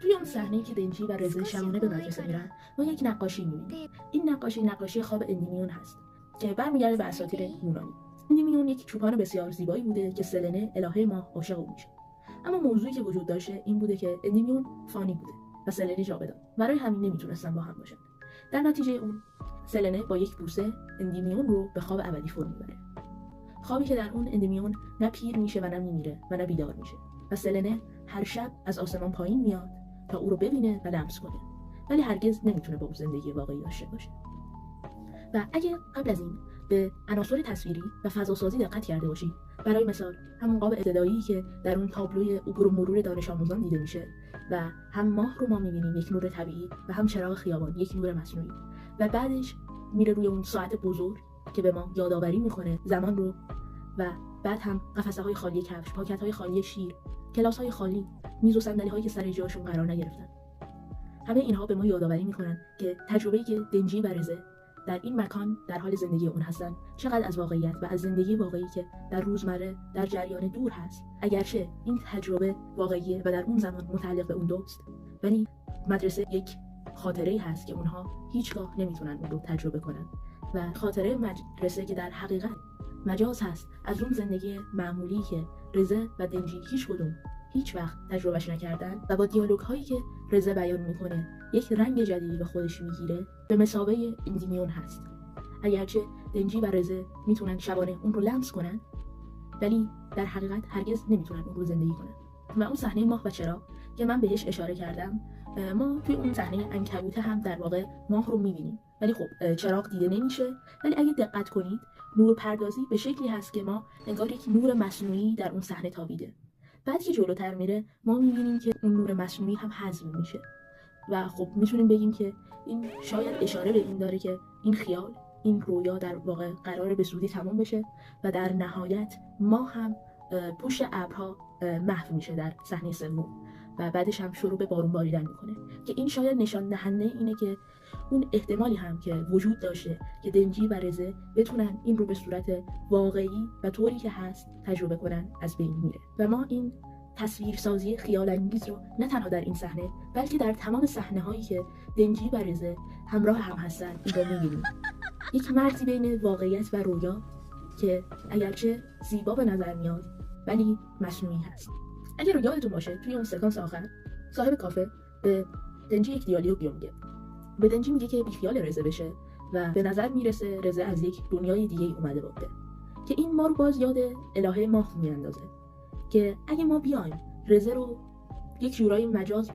توی اون صحنه‌ای که دنجی و رزه شبانه به مدرسه میرن، ما یک نقاشی می‌بینیم. این نقاشی خواب اندیمیون هست که برمیگرده به اساطیر یونانی. اندیمیون یک چوپان بسیار زیبایی بوده که سلنه الهه ماه عاشق او میشه. اما موضوعی که وجود داشته این بوده که اندیمیون فانی بوده و سلنه جاودان. برای همین نمیتونستن با هم باشن. در نتیجه اون سلنه با یک بوسه اندیمیون رو به خواب ابدی فرو میبره. خوابی که در اون اندیمیون نه پیر میشه و نه میمیره و نه بیدار میشه. و سلنه هر شب از آسمان پایین میاد تا او رو ببینه و لمس کنه. ولی هرگز نمیتونه با او زندگی واقعی داشته باشه. و اگه قبل از این به عناصر تصویری و فضاسازی دقت کرده باشید، برای مثال همون قاب ابتدایی که در اون تابلوی عبور و مرور دانش آموزان دیده میشه و هم ماه رو ما میبینیم یک نور طبیعی و هم چراغ خیابان یک نور مصنوعی و بعدش میره روی اون ساعت بزرگ که به ما یادآوری میکنه زمان رو و بعد هم قفسه‌های خالی کفش، پاکت‌های خالی شیر، کلاس‌های خالی، میز و صندلی‌هایی که سر جاشون قرار نگرفتن. همه اینها به ما یادآوری میکنن که تجربه‌ای که دنجی و رزه در این مکان در حال زندگی اون هستن چقدر از واقعیت و از زندگی واقعی که در روزمره در جریان دور هست. اگرچه این تجربه واقعیه و در اون زمان متعلق به اون دوست، ولی مدرسه یک خاطره‌ای هست که اونها هیچگاه نمیتونن اون رو تجربه کنن و خاطره مدرسه که در حقیقت مجاز هست از اون زندگی معمولی که رزه و دنجی هیچ وقت تجربهش نکردن و با دیالوگ هایی که رزه بیان میکنه یک رنگ جدیدی به خودش میگیره به مثابه اندیمیون هست. اگرچه دنجی و رزه میتونن شبانه اون رو لمس کنن، ولی در حقیقت هرگز نمیتونن اون رو زندگی کنن. و اون صحنه ماه و چراغ که من بهش اشاره کردم، ما توی اون صحنه عنکبوت هم در واقع ماه رو میبینیم، ولی خب چراغ دیده نمیشه. ولی اگه دقت کنید نور پردازی به شکلی هست که ما انگار یک نور مصنوعی در اون صحنه تابیده. بعد که جلوتر میره ما میبینیم که اون نور مصنوعی هم حذف میشه و خب میتونیم بگیم که این شاید اشاره به این داره که این خیال، این رویا در واقع قراره به زودی تمام بشه و در نهایت ما هم پشت ابرها محو میشه در صحنه سوم و بعدش هم شروع به بارون باریدن میکنه که این شاید نشان دهنده اینه که اون احتمالی هم که وجود داشته که دنجی و رزه بتونن این رو به صورت واقعی و طوری که هست تجربه کنن از بین میره و ما این تصویرسازی خیال انگیز رو نه تنها در این صحنه بلکه در تمام صحنه هایی که دنجی و رزه همراه هم هستن این رو میبینیم. یک مرزی بین واقعیت و رویا که اگرچه زیبا به نظر میاد ولی مصنوعی هست. اگر رو یادتون باشه توی اون سکانس آخر صاحب کافه به دنجی یک دیالوگ میگه. به دنجی میگه که بیخیال رزه بشه و به نظر میرسه رزه از یک دنیای دیگه اومده بوده که این ما رو باز یاد الهه ماه میاندازه که اگه ما بیایم رزه رو یک جورایی مجاز